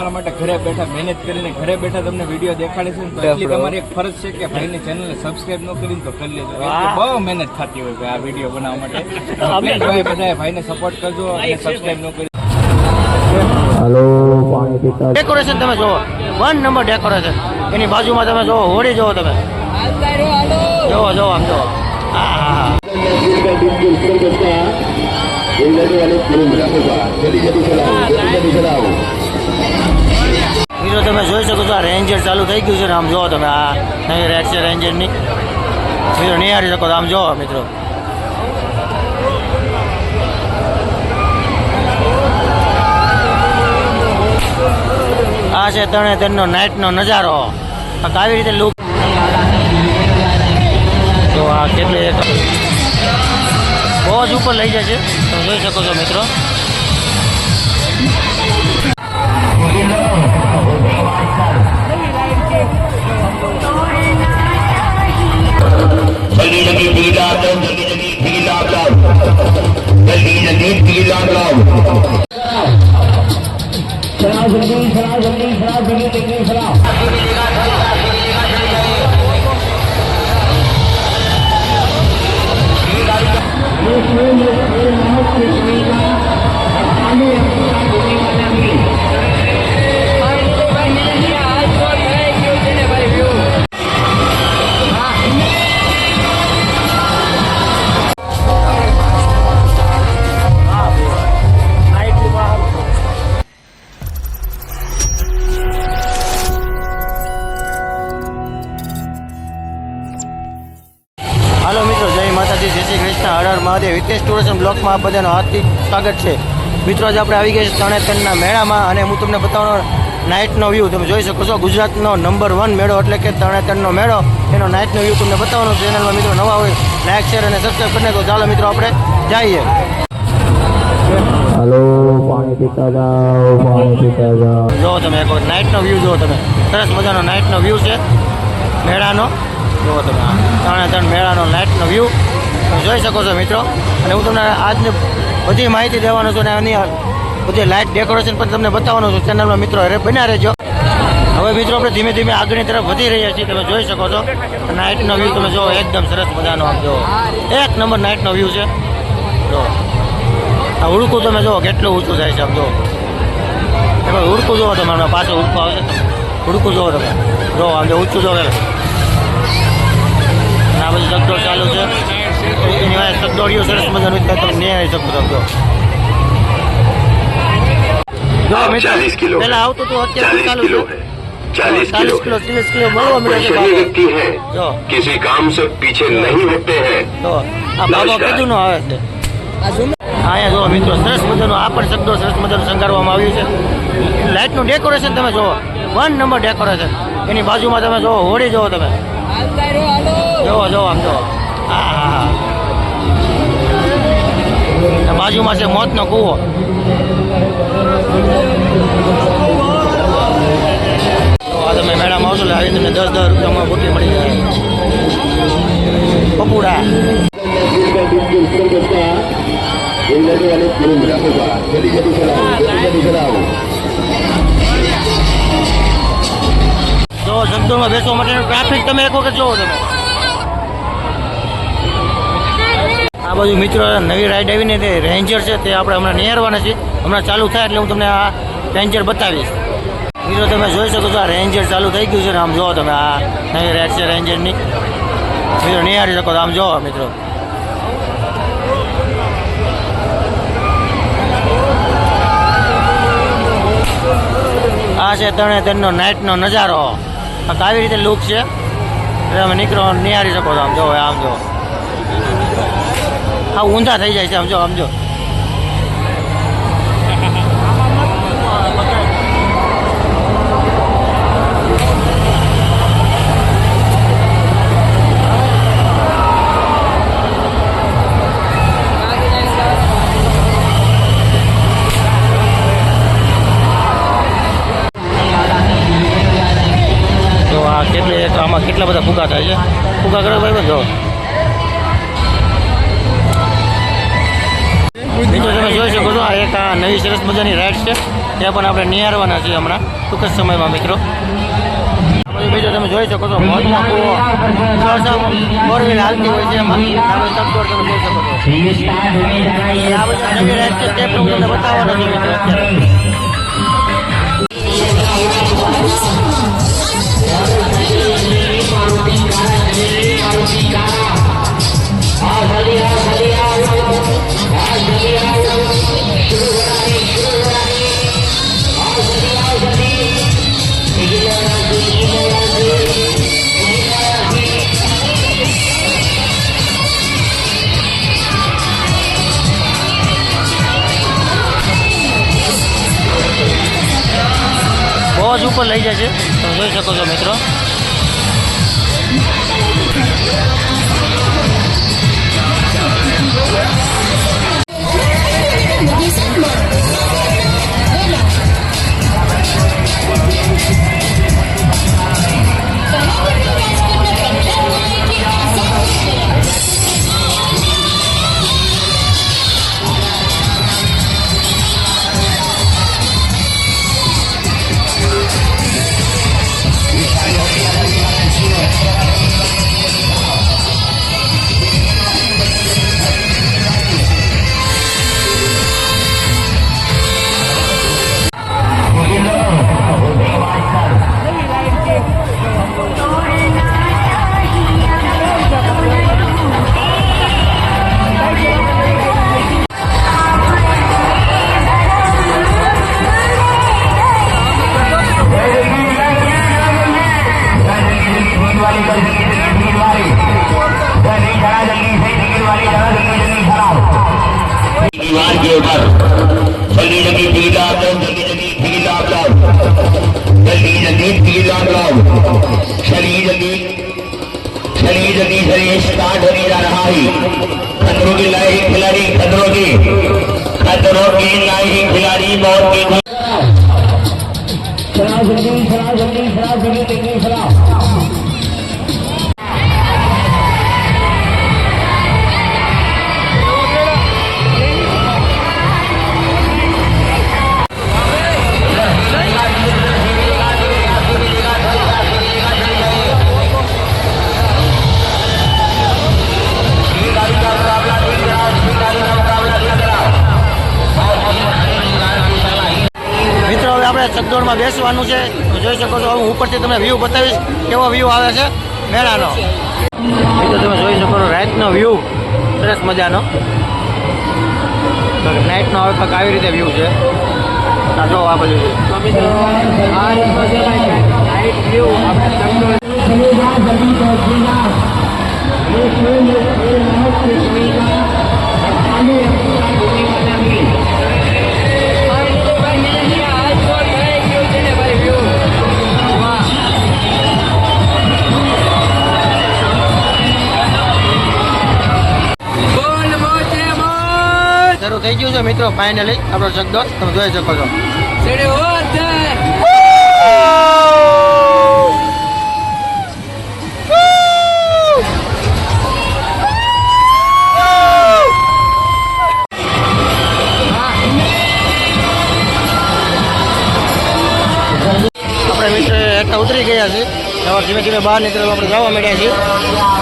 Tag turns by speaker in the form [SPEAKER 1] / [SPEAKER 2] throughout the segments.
[SPEAKER 1] માટે ઘરે બેઠા મહેનત કરીને ઘરે બેઠા તમને વિડીયો દેખાડીશું તો એટલી તમારી એક ફરજ છે કે ભાઈની ચેનલને સબસ્ક્રાઇબ ન કરીને તો કરી લેજો. બહુ મહેનત થતી હોય આ વિડીયો બનાવવા માટે. બધા ભાઈને સપોર્ટ કરજો અને સબસ્ક્રાઇબ ન કરી.
[SPEAKER 2] હાલો પાણી પીતા
[SPEAKER 3] ડેકોરેશન તમે જોવો 1 નંબર ડેકોરેશન. એની બાજુમાં તમે જોવો હોળી જોવો તમે જોવો જોવો આમ જોવો. હા મિત્રો તમે જોઈ શકો છો આ રેન્જર ચાલુ થઈ ગયું છે ને આમ જોવો તમે આ નવી રેડ છે રેન્જરની. મિત્રો નિહાળી શકો તો આમ જોવો મિત્રો. આ છે તરણેતરનો નાઇટનો નજારો. આવી રીતે લુક તો આ કેટલી બહુ જ ઉપર લઈ જાય છે તમે જોઈ શકો છો મિત્રો. હાલો મિત્રો, જય માતાજી, જય શ્રી કૃષ્ણ, હર હર મહાદેવ. હિતેશ ટુરિઝમ બ્લોકમાં આપ બધાનું હાર્દિક સ્વાગત છે. મિત્રો આજે આપણે આવી ગયા છીએ તરણેતરના મેળામાં અને હું તમને બતાવવાનો નાઇટનો વ્યૂ. તમે જોઈ શકો છો ગુજરાતનો નંબર 1 મેળો એટલે કે તરણેતરનો મેળો, એનો નાઇટનો વ્યૂ તમને બતાવવાનો. ચેનલમાં મિત્રો નવા હોય લાઈક શેર અને સબસ્ક્રાઈબ કરી નાખો. ચાલો મિત્રો આપણે જઈએ.
[SPEAKER 2] હાલો પાણી પીતા જાઓ પાણી પીતા જાઓ.
[SPEAKER 3] જો તમે એક નાઇટનો વ્યૂ જુઓ તમે. સરસ મજાનો નાઇટનો વ્યૂ છે મેળાનો. જુઓ તમે તરણેતર મેળાનો નાઇટનો વ્યૂ તમે જોઈ શકો છો મિત્રો. અને હું તમને આજની બધી માહિતી દેવાનો છું અને આની બધી લાઇટ ડેકોરેશન પણ તમને બતાવવાનું છું. ચેનલમાં મિત્રો બન્યા રહેજો. હવે મિત્રો આપણે ધીમે ધીમે આગળની તરફ વધી રહ્યા છીએ. તમે જોઈ શકો છો નાઇટનો વ્યૂ તમે જુઓ એકદમ સરસ મજાનો. આમ જુઓ એક નંબર નાઇટનો વ્યૂ છે. જો આ ઉડકું તમે જુઓ કેટલું ઊંચું થાય છે. આમ જુઓ એમાં ઉડકું જુઓ તમે. હમણાં પાછળ ઉડકું આવશે ઉડકું જુઓ તમે. જો આમ જો ઊંચું જુઓ. અને આ બધું ચકડોળ ચાલુ છે. ચકડોળીઓ સરસ મજાનું તમે નહીં આવી શકો છો. જો મિત્રો પહેલા આવતું હતું અત્યારે ચાલુ છે 40 કિલો 30 કિલો મળવા મળે છે. જો
[SPEAKER 4] किसी काम से पीछे नहीं हटते हैं.
[SPEAKER 3] તો આ બાબા કીધું નો આવે છે. અહીંયા જો મિત્રો સરસ મજાનું આ પણ શબ્દો સરસ મજાનું શણગારવામાં આવ્યું છે. લાઇટનું ડેકોરેશન તમે જુઓ 1 નંબર ડેકોરેશન. એની બાજુમાં તમે જુઓ હોળી જુઓ તમે. જોવો જોવો આમ જુઓ. હા બાજુમાં છે મોતનો કૂવો. તો તમે મેળામાં આવશો એટલે આવી તમને 10-10 રૂપિયામાં બુટી મળી જાય. પપુડા જો જગદોળમાં બેસવા માટેનું ટ્રાફિક તમે એક વખત જોવો તમે. આ બાજુ મિત્રો નવી રાઈડ આવીને તે રેન્જર છે તે આપણે હમણાં નિહાળવાના છીએ. હમણાં ચાલુ થાય એટલે હું તમને આ રેન્જર બતાવીશ. મિત્રો તમે જોઈ શકો છો આ રેન્જર ચાલુ થઈ ગયું છે ને આમ જોવો તમે. આ નવી રાઈડ છે રેન્જરની. મિત્રો નિહાળી શકો તો આમ જોવો મિત્રો. આ છે તરણેતરનો નાઇટનો નજારો. આવી રીતે લુક છે. તમે નીકળો નિહાળી શકો છો. આમ જો આમ જો હા ઊંધા થઈ જાય છે. આમ જો આમ જો. આમાં કેટલા બધા ફુગા થાય છે. ફુગા કરો ભાઈ જો. મિત્રો તમે જોઈ શકો છો આ એક આ નવી સરસ મજાની રાઈડ છે તે પણ આપણે નિહાળવાના છીએ હમણાં ટૂંક જ સમયમાં મિત્રો. બીજું તમે જોઈ શકો છો મોજમાં કૂવો 4 વ્હીલ હાલતી હોય છે એમાં તમે તબદોર તમે જોઈ શકો છો. આ બધા નવી રાઈડ છે તે પણ હું તમને બતાવવાનો છું મિત્રો અત્યારે. બહુ જ ઉપર લઈ જાય છે તમે જોઈ શકો છો મિત્રો.
[SPEAKER 4] दीवार के ऊपर जल्दी जल्दी टीका जल्दी जल्दी टीका जल्दी जल्दी टीका शरीर जल्दी शरीर स्टार्ट होने जा रहा है. खतरों की लाइन खिलाड़ी खतरों की लाइन खिलाड़ी मौत की
[SPEAKER 3] ચકડોળમાં બેસવાનું છે. જોઈ શકો છો હું ઉપરથી તમને વ્યૂ બતાવીશ કેવો વ્યૂ આવે છે મેળાનો. તો તમે જોઈ શકો છો રાતનો વ્યૂ સરસ મજાનો. નાઇટનો હવે કંઈક આવી રીતે વ્યૂ છે. આ જો આ બધું છે આ રીતનો છે નાઇટ વ્યૂ આપણે ચકડોળ. શરૂ થઈ ગયું છે મિત્રો ફાઇનલી આપણો ચકડોળ તમે જોઈ શકો છો. આપણે મિત્રો હેઠા ઉતરી ગયા છે. હવે ધીમે ધીમે બહાર નીકળવા આપણે જવા માંડ્યા છીએ.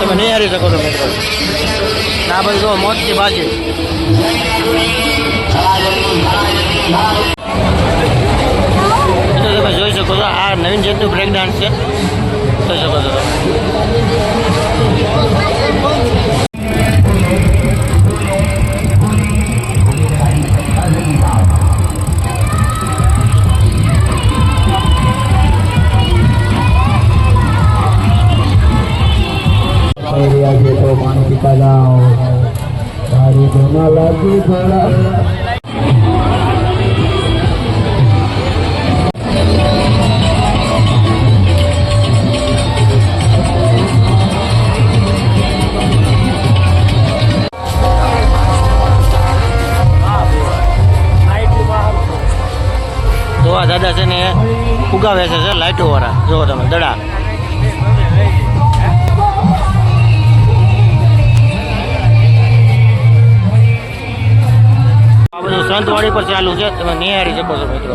[SPEAKER 3] તમે નિહાળી શકો છો મિત્રો. આ બધું જો મોજથી બાજી. તમે જોઈ શકો છો આ નવીન જાતનું બ્રેક ડાન્સ છે. જોઈ શકો છો
[SPEAKER 2] तो पानी पीता जाओ तारी दोनों लगी थोड़ा
[SPEAKER 3] તો આ દાદા છે ને ઉગાવે છે લાઇટો વાળા. જુઓ તમે દડા. આ બધું સંતવાડી પર ચાલુ છે, તમે નિહાળી શકો છો મિત્રો.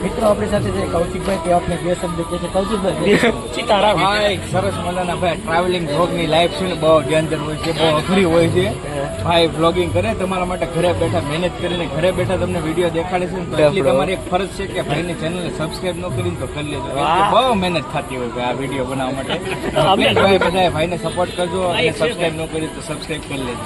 [SPEAKER 3] મિત્રો આપણી સાથે છે કૌશિકભાઈ, તે આપણે બે શબ્દ કહે છે. કૌશિકભાઈ સીતારામ.
[SPEAKER 1] ભાઈ સરસ મજાના ભાઈ ટ્રાવેલિંગ બ્લોગની લાઈફ છે ને બહુ ડેન્જર હોય છે, બહુ અઘરી હોય છે. ભાઈ બ્લોગિંગ કરે તમારા માટે ઘરે બેઠા મહેનત કરીને ઘરે બેઠા તમને વિડીયો દેખાડે છે ને તો એટલી તમારી એક ફરજ છે કે ભાઈની ચેનલને સબસ્ક્રાઇબ ન કરીને તો કરી લેજો. બહુ મહેનત થતી હોય ભાઈ આ વિડીયો બનાવવા માટે. ભાઈ બધાએ ભાઈને સપોર્ટ કરજો અને સબસ્ક્રાઇબ ન કરી તો સબસ્ક્રાઇબ કરી લેજો.